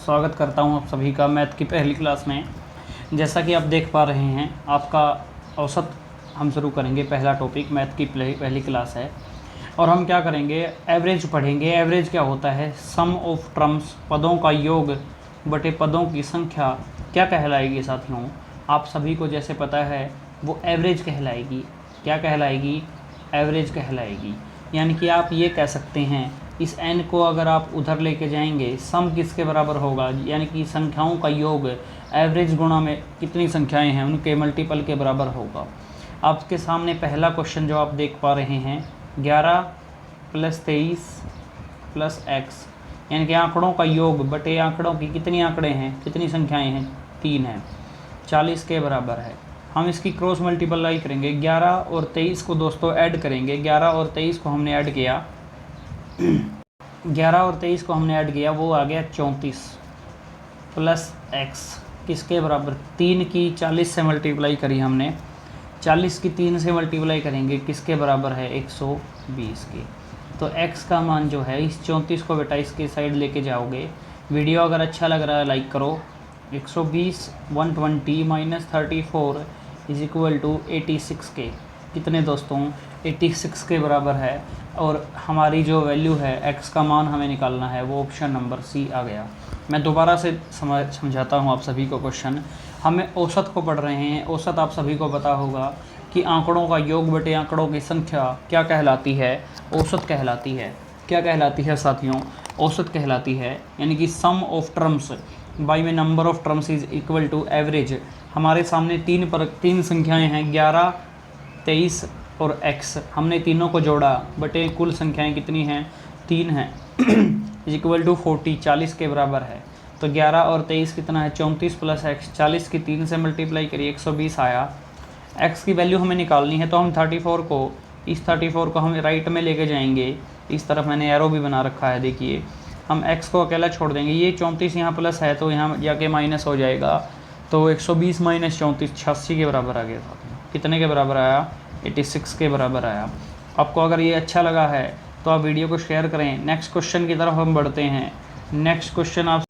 स्वागत करता हूं आप सभी का मैथ की पहली क्लास में। जैसा कि आप देख पा रहे हैं, आपका औसत हम शुरू करेंगे। पहला टॉपिक मैथ की पहली क्लास है और हम क्या करेंगे, एवरेज पढ़ेंगे। एवरेज क्या होता है? सम ऑफ टर्म्स, पदों का योग बटे पदों की संख्या क्या कहलाएगी साथियों? आप सभी को जैसे पता है वो एवरेज कहलाएगी। क्या कहलाएगी? एवरेज कहलाएगी। यानी कि आप ये कह सकते हैं, इस n को अगर आप उधर लेके जाएंगे, सम किसके बराबर होगा? यानी कि संख्याओं का योग एवरेज गुणा में कितनी संख्याएं हैं उनके मल्टीपल के बराबर होगा। आपके सामने पहला क्वेश्चन जो आप देख पा रहे हैं, 11 + 23 + x, यानी कि आंकड़ों का योग बटे आंकड़ों की कितनी आंकड़े हैं, कितनी संख्याएँ हैं? 3 हैं, 40 के बराबर है। हम इसकी क्रॉस मल्टीप्लाई करेंगे। 11 और 23 को दोस्तों ऐड करेंगे। 11 और 23 को हमने ऐड किया 11 और 23 को हमने ऐड किया, वो आ गया 34 + x किसके बराबर? 3 की 40 से मल्टीप्लाई करी हमने, 40 की 3 से मल्टीप्लाई करेंगे, किसके बराबर है? 120 की। तो x का मान जो है, इस 34 को बेटा इसके साइड लेके जाओगे। वीडियो अगर अच्छा लग रहा है लाइक करो। 120 120 - 34 = 86 के। कितने दोस्तों? 86 के बराबर है। और हमारी जो वैल्यू है x का मान हमें निकालना है, वो ऑप्शन नंबर सी आ गया। मैं दोबारा से समझाता हूँ आप सभी को क्वेश्चन। हमें औसत को पढ़ रहे हैं। औसत आप सभी को पता होगा कि आंकड़ों का योग बटे आंकड़ों की संख्या क्या कहलाती है? औसत कहलाती है। क्या कहलाती है साथियों? औसत कहलाती है। यानी कि सम ऑफ टर्म्स बाई में number of terms is equal to average. हमारे सामने तीन संख्याएं हैं, 11, 23 और x। हमने तीनों को जोड़ा, बटे कुल संख्याएं कितनी हैं? 3 हैं इक्वल टू 40, 40 के बराबर है। तो 11 और 23 कितना है? 34 + x। 40 की 3 से मल्टीप्लाई करिए, 120 आया। x की वैल्यू हमें निकालनी है, तो हम 34 को हम राइट में लेके जाएंगे। इस तरफ मैंने एरो भी बना रखा है, देखिए। हम x को अकेला छोड़ देंगे। ये 34 यहाँ प्लस है तो यहाँ जाके माइनस हो जाएगा। तो 120 - 34 86 के बराबर आ गया। कितने के बराबर आया? 86 के बराबर आया। आपको अगर ये अच्छा लगा है तो आप वीडियो को शेयर करें। नेक्स्ट क्वेश्चन की तरफ हम बढ़ते हैं। नेक्स्ट क्वेश्चन आप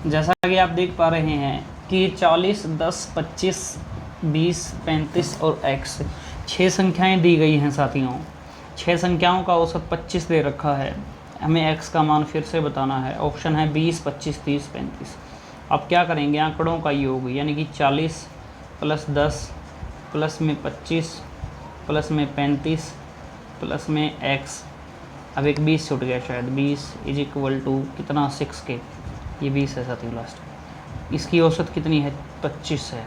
जैसा कि आप देख पा रहे हैं कि 40, 10, 25, 20, 35 और x 6 संख्याएं दी गई हैं साथियों। 6 संख्याओं का औसत 25 दे रखा है। हमें x का मान फिर से बताना है। ऑप्शन है 20, 25, 30, 35। अब क्या करेंगे? आंकड़ों का योग, यानी कि 40 + 10 प्लस में 25 प्लस में 35 प्लस में x, अब एक 20 छूट गया शायद, 20 = कितना? 6 के। ये 20 है साथियों लास्ट। इसकी औसत कितनी है? 25 है।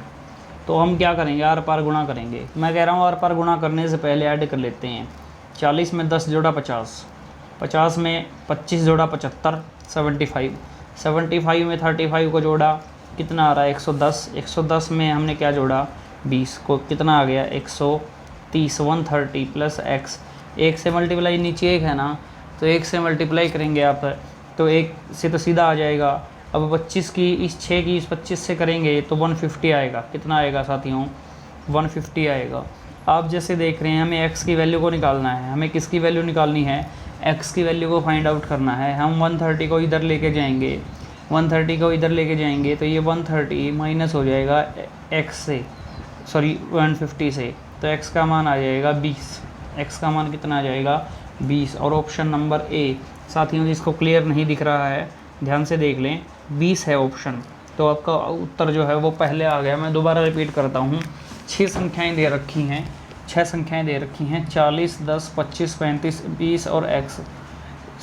तो हम क्या करेंगे? आर पार गुणा करेंगे। मैं कह रहा हूँ आर पार गुणा करने से पहले ऐड कर लेते हैं। 40 में 10 जोड़ा 50, 50 में 25 जोड़ा 75, 75, 75 में 35 को जोड़ा, कितना आ रहा है? 110, 110 में हमने क्या जोड़ा? 20 को, कितना आ गया? 130, 130 + x। 1 से मल्टीप्लाई, नीचे 1 है ना, तो 1 से मल्टीप्लाई करेंगे आप, तो 1 से तो सीधा आ जाएगा। अब 25 की इस 6 की इस 25 से करेंगे तो 150 आएगा। कितना आएगा साथियों? 150 आएगा। आप जैसे देख रहे हैं, हमें x की वैल्यू को निकालना है। हमें किसकी वैल्यू निकालनी है? x की वैल्यू को फाइंड आउट करना है। हम 130 को इधर लेके जाएंगे, 130 को इधर लेके जाएंगे तो ये 130 माइनस हो जाएगा x से, सॉरी 150 से, तो x का मान आ जाएगा 20। x का मान कितना आ जाएगा? 20। और ऑप्शन नंबर ए साथियों, जिसको क्लियर नहीं दिख रहा है ध्यान से देख लें, 20 है ऑप्शन। तो आपका उत्तर जो है वो पहले आ गया। मैं दोबारा रिपीट करता हूँ। 6 संख्याएं दे रखी हैं, 6 संख्याएं दे रखी हैं, 40, 10, 25, 35, 20 और x।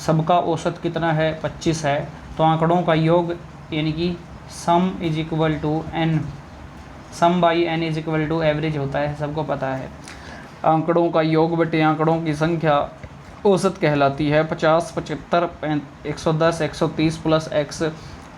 सबका औसत कितना है? 25 है। तो आंकड़ों का योग, यानी कि sum = n, sum by n = average होता है, सबको पता है। आंकड़ों का योग बटे आंकड़ों की संख्या औसत कहलाती है। 50, 75, 110, 130 + x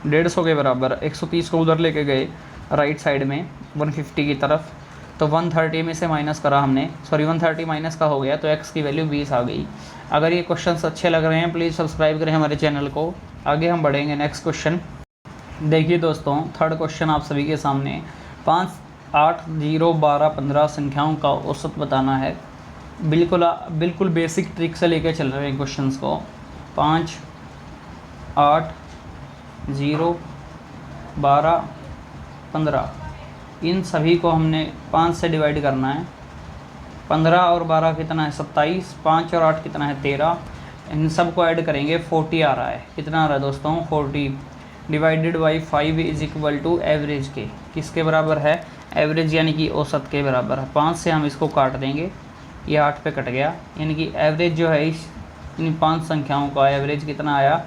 150 के बराबर। 130 को उधर लेके गए राइट साइड में 150 की तरफ, तो 130 में से माइनस करा हमने, सॉरी 130 माइनस का हो गया, तो x की वैल्यू 20 आ गई। अगर ये क्वेश्चंस अच्छे लग रहे हैं प्लीज़ सब्सक्राइब करें हमारे चैनल को। आगे हम बढ़ेंगे। नेक्स्ट क्वेश्चन देखिए दोस्तों, थर्ड क्वेश्चन आप सभी के सामने। 5, 8, 0, 12, 15 संख्याओं का औसत बताना है। बिल्कुल बेसिक ट्रिक से लेकर चल रहे हैं क्वेश्चंस को। 5, 8, 0, 12, 15, इन सभी को हमने 5 से डिवाइड करना है। 15 और 12 कितना है 27, 5 और 8 कितना है 13, इन सब को ऐड करेंगे 40 आ रहा है। कितना आ रहा है दोस्तों 40 divided by 5 is equal to average के, किसके बराबर है एवरेज यानी कि औसत के बराबर है। 5 से हम इसको काट देंगे, ये 8 पे कट गया, यानी कि एवरेज जो है इन 5 संख्याओं का एवरेज कितना आया।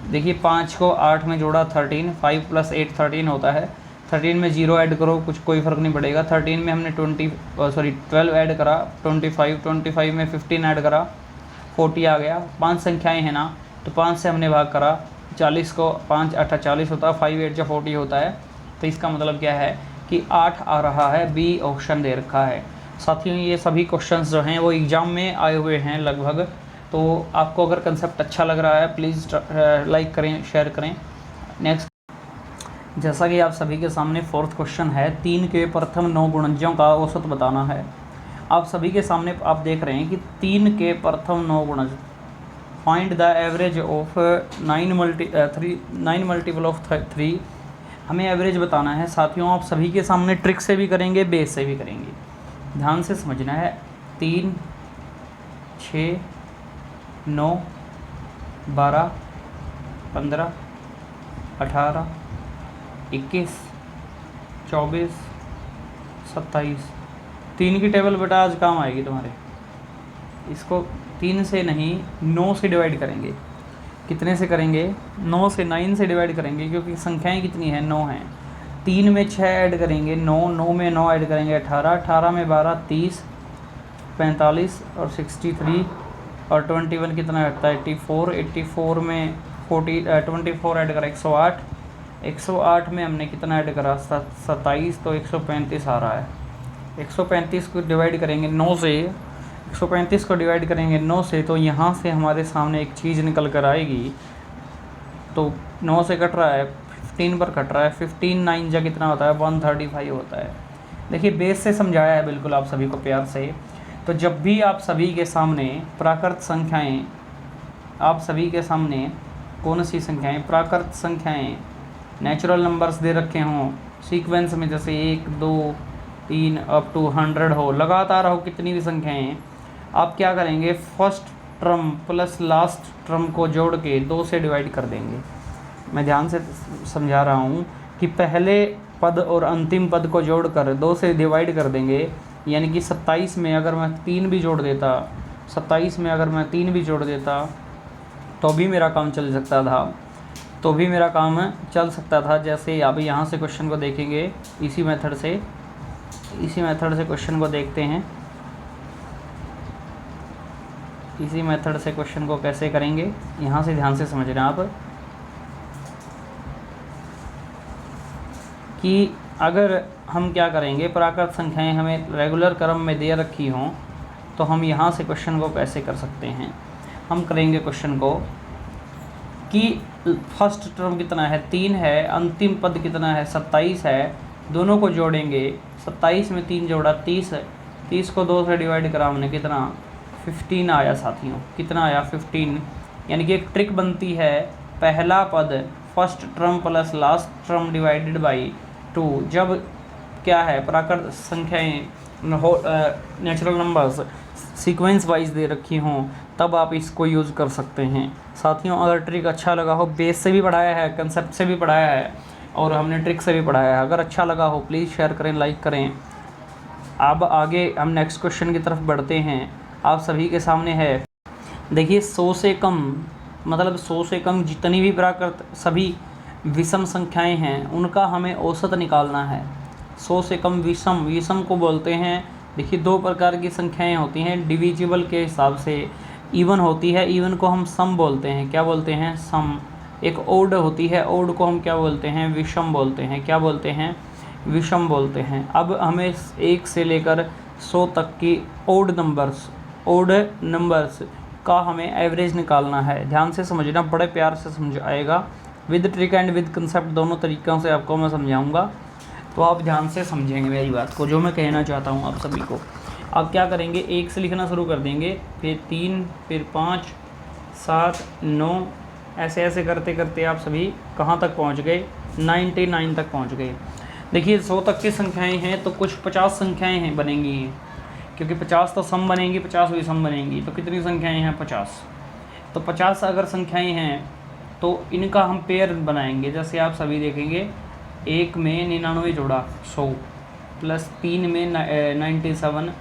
देखिए 5 को 8 में जोड़ा 13, 5 + 8 13 होता है। 13 में 0 ऐड करो कुछ कोई फ़र्क नहीं पड़ेगा। 13 में हमने 12 ऐड करा, 25 में 15 ऐड करा, 40 आ गया। 5 संख्याएं हैं ना, तो 5 से हमने भाग करा, 40 को 5 8 40 होता है, 5 8 40 होता है। तो इसका मतलब क्या है कि 8 आ रहा है, बी ऑप्शन दे रखा है। साथियों ये सभी क्वेश्चंस जो हैं वो एग्ज़ाम में आए हुए हैं लगभग। तो आपको अगर कंसेप्ट अच्छा लग रहा है प्लीज़ लाइक करें, शेयर करें। नेक्स्ट, जैसा कि आप सभी के सामने 4th क्वेश्चन है, 3 के प्रथम 9 गुणजों का औसत बताना है। आप सभी के सामने आप देख रहे हैं कि 3 के प्रथम 9 गुणज, find the average of 9 multiple of 3, हमें एवरेज बताना है। साथियों आप सभी के सामने ट्रिक से भी करेंगे, बेस से भी करेंगे, ध्यान से समझना है। 3, 6, 9, 12, 15, 18, 21, 24, 27, 3 की टेबल बेटा आज काम आएगी तुम्हारे। इसको 3 से नहीं 9 से डिवाइड करेंगे। कितने से करेंगे 9 से, 9 से डिवाइड करेंगे क्योंकि संख्याएं कितनी हैं 9 हैं। 3 में 6 ऐड करेंगे 9, 9 में 9 ऐड करेंगे 18, 18 में 12 30, 45 और 63 और 21 कितना आता है 84, 84 में 24 ऐड करा 108, 108 में हमने कितना ऐड करा 27, तो 135 आ रहा है। 135 को डिवाइड करेंगे 9 से, 135 को डिवाइड करेंगे 9 से, तो यहाँ से हमारे सामने एक चीज़ निकल कर आएगी। तो 9 से कट रहा है, 15 पर कट रहा है, 15 9 जा कितना होता है 135 होता है। देखिए बेस से समझाया है बिल्कुल आप सभी को प्यार से। तो जब भी आप सभी के सामने प्राकृत संख्याएं, आप सभी के सामने कौन सी संख्याएं, प्राकृत संख्याएं, नेचुरल नंबर्स दे रखे हों सीक्वेंस में, जैसे 1 2 3 अप टू 100 हो, लगातार हो कितनी भी संख्याएं, आप क्या करेंगे first term plus last term को जोड़ के 2 से डिवाइड कर देंगे। मैं ध्यान से समझा रहा हूँ कि पहले पद और अंतिम पद को जोड़कर 2 से डिवाइड कर देंगे। यानी कि 27 में अगर मैं 3 भी जोड़ देता, 27 में अगर मैं 3 भी जोड़ देता तो भी मेरा काम चल सकता था, तो भी मेरा काम चल सकता था। जैसे अब यहाँ से क्वेश्चन को देखेंगे, इसी मेथड से क्वेश्चन को देखते हैं। इसी मेथड से क्वेश्चन को कैसे करेंगे, यहाँ से ध्यान से समझना आप कि अगर हम क्या करेंगे, प्राकृत संख्याएं हमें रेगुलर क्रम में दे रखी हों तो हम यहाँ से क्वेश्चन को कैसे कर सकते हैं। हम करेंगे क्वेश्चन को कि फर्स्ट टर्म कितना है 3 है, अंतिम पद कितना है 27 है, दोनों को जोड़ेंगे। 27 में 3 जोड़ा 30 है, 30 को 2 से डिवाइड करा हमने, कितना 15 आया साथियों, कितना आया 15। यानी कि एक ट्रिक बनती है, पहला पद first term plus last term divided by 2। जब क्या है प्राकृत संख्याएं नेचुरल नंबर्स सीक्वेंस वाइज दे रखी हों तब आप इसको यूज़ कर सकते हैं। साथियों अगर ट्रिक अच्छा लगा हो, बेस से भी पढ़ाया है, कंसेप्ट से भी पढ़ाया है और हमने ट्रिक से भी पढ़ाया है, अगर अच्छा लगा हो प्लीज़ शेयर करें, लाइक करें। अब आगे हम नेक्स्ट क्वेश्चन की तरफ बढ़ते हैं। आप सभी के सामने है, देखिए 100 से कम, मतलब 100 से कम जितनी भी प्राकृत सभी विषम संख्याएं हैं उनका हमें औसत निकालना है। 100 से कम विषम, विषम को बोलते हैं, देखिए 2 प्रकार की संख्याएं होती हैं डिविजिबल के हिसाब से। इवन होती है, इवन को हम सम बोलते हैं, क्या बोलते हैं सम। एक ओड होती है, ओड को हम क्या बोलते हैं विषम बोलते हैं, क्या बोलते हैं विषम बोलते हैं। अब हमें 1 से लेकर 100 तक की ओड नंबर्स का हमें एवरेज निकालना है। ध्यान से समझना, बड़े प्यार से समझ आएगा, with trick and with concept दोनों तरीक़ों से आपको मैं समझाऊंगा। तो आप ध्यान से समझेंगे मेरी बात को, जो मैं कहना चाहता हूँ आप सभी को। आप क्या करेंगे, 1 से लिखना शुरू कर देंगे, फिर 3, फिर 5, 7, 9, ऐसे ऐसे करते करते आप सभी कहाँ तक पहुँच गए 99 तक पहुंच गए। देखिए 100 तक की संख्याएं हैं तो कुछ 50 संख्याएं हैं बनेंगी, क्योंकि 50 तो सम बनेंगी, 50 विषम बनेंगी। तो कितनी संख्याएं हैं? 50। तो 50 अगर संख्याएं हैं तो इनका हम पेयर बनाएंगे। जैसे आप सभी देखेंगे, 1 में 99 जोड़ा 100, प्लस 3 में 97,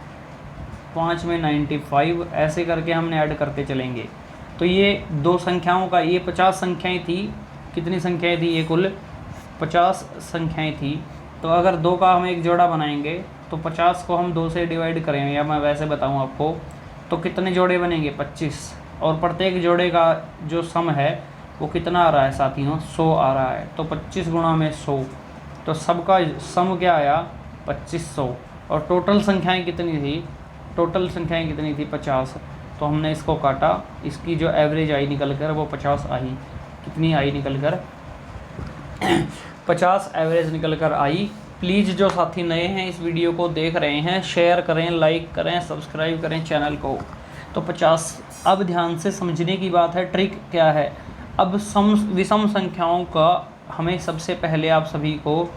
5 में 95, ऐसे करके हमने ऐड करते चलेंगे। तो ये दो संख्याओं का, ये 50 संख्याएं थी। कितनी संख्याएं थी? ये कुल 50 संख्याएं थी। तो अगर 2 का हम एक जोड़ा बनाएंगे तो 50 को हम 2 से डिवाइड करें, या मैं वैसे बताऊं आपको, तो कितने जोड़े बनेंगे? 25। और प्रत्येक जोड़े का जो सम है वो कितना आ रहा है साथियों? 100 आ रहा है। तो 25 गुणा में 100, तो सबका सम क्या आया? 2500। और टोटल संख्याएं कितनी थी? टोटल संख्याएं कितनी थी? 50। तो हमने इसको काटा, इसकी जो एवरेज आई निकल कर वो 50 आई। कितनी आई निकल कर? 50 एवरेज निकल कर आई। प्लीज़ जो साथी नए हैं इस वीडियो को देख रहे हैं, शेयर करें, लाइक करें, सब्सक्राइब करें चैनल को। तो 50। अब ध्यान से समझने की बात है, ट्रिक क्या है। अब विषम संख्याओं का हमें सबसे पहले आप सभी को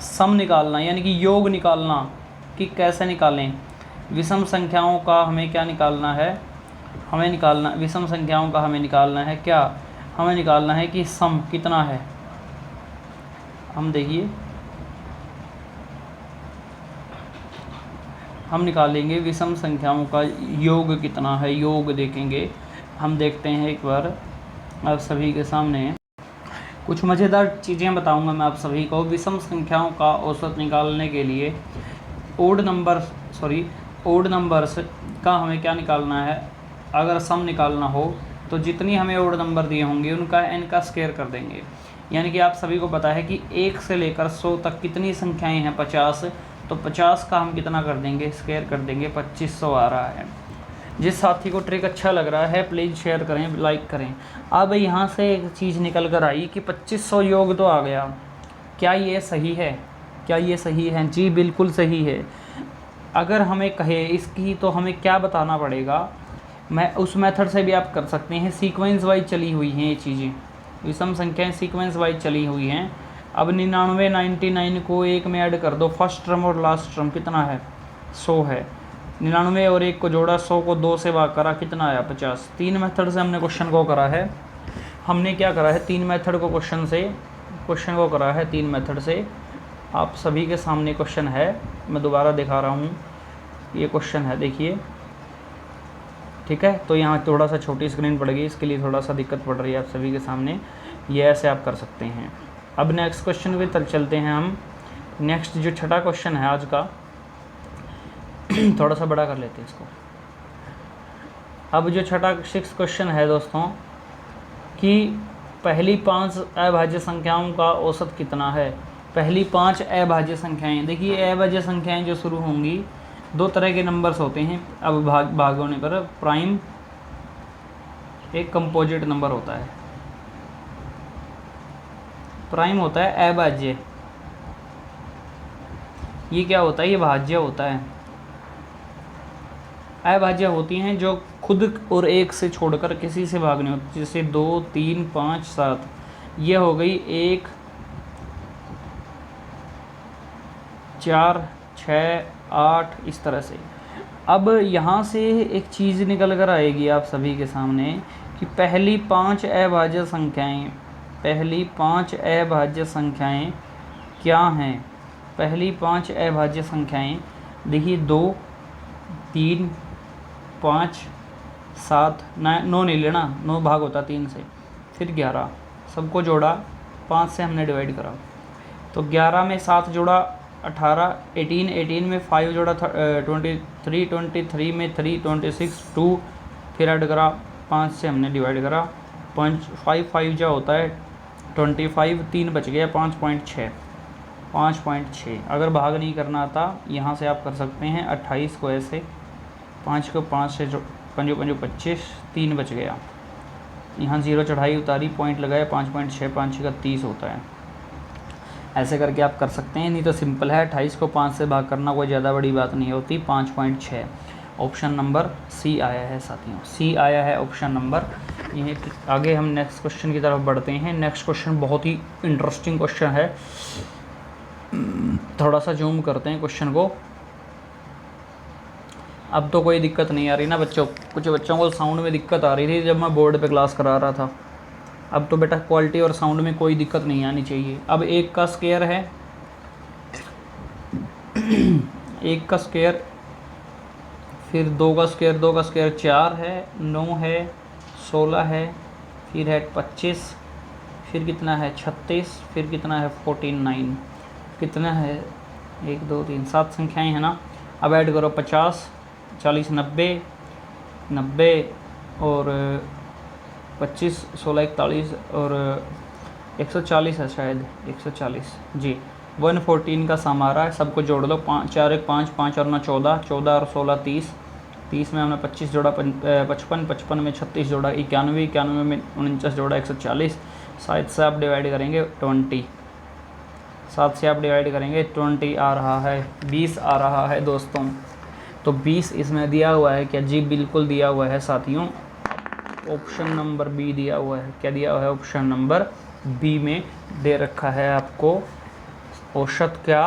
सम निकालना, यानी कि योग निकालना, कि कैसे निकालें। विषम संख्याओं का हमें क्या निकालना है? हमें निकालना, विषम संख्याओं का हमें निकालना है क्या? हमें निकालना है कि सम कितना है। हम देखिए, हम निकालेंगे विषम संख्याओं का योग कितना है। योग देखेंगे, हम देखते हैं एक बार आप सभी के सामने कुछ मज़ेदार चीज़ें बताऊंगा मैं आप सभी को। विषम संख्याओं का औसत निकालने के लिए ओड नंबर्स का हमें क्या निकालना है। अगर सम निकालना हो तो जितनी हमें ओड नंबर दिए होंगे उनका n का स्क्वायर कर देंगे। यानी कि आप सभी को पता है कि 1 से लेकर 100 तक कितनी संख्याएं हैं? 50। तो 50 का हम कितना कर देंगे? स्क्वायर कर देंगे। 2500 आ रहा है। जिस साथी को ट्रिक अच्छा लग रहा है प्लीज़ शेयर करें, लाइक करें। अब यहाँ से एक चीज़ निकल कर आई कि 2500 योग तो आ गया। क्या ये सही है? क्या ये सही है? जी बिल्कुल सही है। अगर हमें कहे इसकी तो हमें क्या बताना पड़ेगा? मैं उस मेथड से भी आप कर सकते हैं। सीक्वेंस वाइज चली हुई हैं ये चीज़ें, विषम संख्याएं सीक्वेंस वाइज चली हुई हैं। अब 99 99 को 1 में ऐड कर दो। फर्स्ट टर्म और लास्ट टर्म कितना है? 100 है। 99 और 1 को जोड़ा, 100 को 2 से भाग करा, कितना आया? 50। 3 मेथड से हमने क्वेश्चन को करा है। हमने क्या करा है? 3 मेथड को क्वेश्चन को करा है 3 मेथड से। आप सभी के सामने क्वेश्चन है, मैं दोबारा दिखा रहा हूँ। ये क्वेश्चन है, देखिए, ठीक है। तो यहाँ थोड़ा सा छोटी स्क्रीन पड़ गई, इसके लिए थोड़ा सा दिक्कत पड़ रही है आप सभी के सामने। ये ऐसे आप कर सकते हैं। अब नेक्स्ट क्वेश्चन पे तक चलते हैं हम। नेक्स्ट जो छठा क्वेश्चन है आज का, थोड़ा सा बड़ा कर लेते हैं इसको। अब जो छठा 6 क्वेश्चन है दोस्तों, कि पहली 5 अभाज्य संख्याओं का औसत कितना है। पहली 5 अभाज्य संख्याएं, देखिए अभाज्य संख्याएं जो शुरू होंगी, 2 तरह के नंबर्स होते हैं। अब भाग होने पर प्राइम, एक कंपोजिट नंबर होता है। प्राइम होता है अभाज्य, ये क्या होता है? ये भाज्य होता है। अभाज्य होती हैं जो खुद और 1 से छोड़कर किसी से भाग नहीं होती, जैसे 2 3 5 7। ये हो गई 1 4 6 8, इस तरह से। अब यहाँ से एक चीज़ निकल कर आएगी आप सभी के सामने कि पहली 5 अभाज्य संख्याएं क्या हैं। पहली 5 अभाज्य संख्याएं देखिए, 2 3 5 7, 9 नहीं लेना, 9 भाग होता 3 से, फिर 11, सबको जोड़ा, 5 से हमने डिवाइड करा। तो 11 में 7 जोड़ा 18, 18 में 5 जोड़ा 23, 23 में 3 26, 2 फिर ऐड करा, 5 से हमने डिवाइड करा। 5 जो होता है 25, 3 बच गया 5.6। अगर भाग नहीं करना था यहाँ से आप कर सकते हैं 28 को ऐसे, 5 को 5 से 5 25, 3 बच गया। यहाँ 0 चढ़ाई उतारी, पॉइंट लगाया, 5.6, 5 का 30 होता है। ऐसे करके आप कर सकते हैं, नहीं तो सिंपल है, 28 को 5 से भाग करना कोई ज़्यादा बड़ी बात नहीं होती। 5.6 ऑप्शन नंबर सी आया है साथियों, सी आया है ऑप्शन नंबर ये आगे हम नेक्स्ट क्वेश्चन की तरफ बढ़ते हैं। नेक्स्ट क्वेश्चन बहुत ही इंटरेस्टिंग क्वेश्चन है। थोड़ा सा जूम करते हैं क्वेश्चन को। अब तो कोई दिक्कत नहीं आ रही ना बच्चों, कुछ बच्चों को साउंड में दिक्कत आ रही थी जब मैं बोर्ड पे क्लास करा रहा था। अब तो बेटा क्वालिटी और साउंड में कोई दिक्कत नहीं आनी चाहिए। अब 1 का स्क्वायर है 1 का स्क्वायर, फिर 2 का स्क्वायर 2 का स्क्वायर 4 है, 9 है, 16 है, फिर है 25, फिर कितना है 36, फिर कितना है 49, कितना है 1 2 3 7 संख्याएं हैं ना। अब ऐड करो 50 40 90 90 और 25 16 41 और 140 है शायद 140 जी। 114 का सम आ रहा है, सबको जोड़ लो। 4 1 5 5 और 9 14 14 और 16 30 30 में हमने 25 जोड़ा 55 55 में 36 जोड़ा 91 91 में 49 जोड़ा 140। 7 से आप डिवाइड करेंगे 20, 7 से आप डिवाइड करेंगे 20 आ रहा है, 20 आ रहा है दोस्तों। तो 20 इसमें दिया हुआ है क्या जी? बिल्कुल दिया हुआ है साथियों, ऑप्शन नंबर बी दिया हुआ है। क्या दिया हुआ है? ऑप्शन नंबर बी में दे रखा है आपको औसत। क्या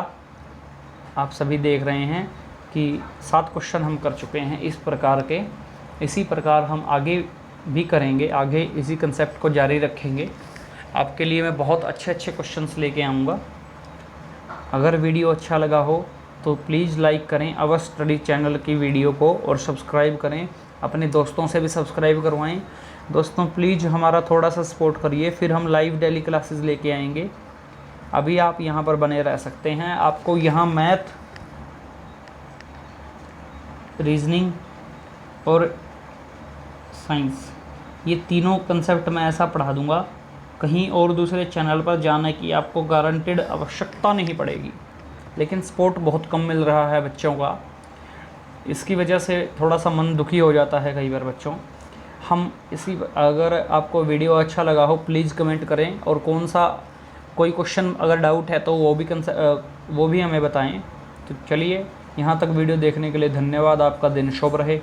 आप सभी देख रहे हैं कि 7 क्वेश्चन हम कर चुके हैं इस प्रकार के। इसी प्रकार हम आगे भी करेंगे, आगे इसी कंसेप्ट को जारी रखेंगे। आपके लिए मैं बहुत अच्छे अच्छे क्वेश्चंस लेके आऊँगा। अगर वीडियो अच्छा लगा हो तो प्लीज़ लाइक करें अवश्य स्टडी चैनल की वीडियो को, और सब्सक्राइब करें, अपने दोस्तों से भी सब्सक्राइब करवाएं। दोस्तों प्लीज़ हमारा थोड़ा सा सपोर्ट करिए, फिर हम लाइव डेली क्लासेस लेके आएंगे। अभी आप यहाँ पर बने रह सकते हैं। आपको यहाँ मैथ, रीजनिंग और साइंस, ये तीनों कंसेप्ट मैं ऐसा पढ़ा दूँगा, कहीं और दूसरे चैनल पर जाने की आपको गारंटेड आवश्यकता नहीं पड़ेगी। लेकिन सपोर्ट बहुत कम मिल रहा है बच्चों का, इसकी वजह से थोड़ा सा मन दुखी हो जाता है कई बार बच्चों। हम इसी, अगर आपको वीडियो अच्छा लगा हो प्लीज़ कमेंट करें, और कोई क्वेश्चन अगर डाउट है तो वो भी हमें बताएं। तो चलिए, यहाँ तक वीडियो देखने के लिए धन्यवाद। आपका दिन शुभ रहे।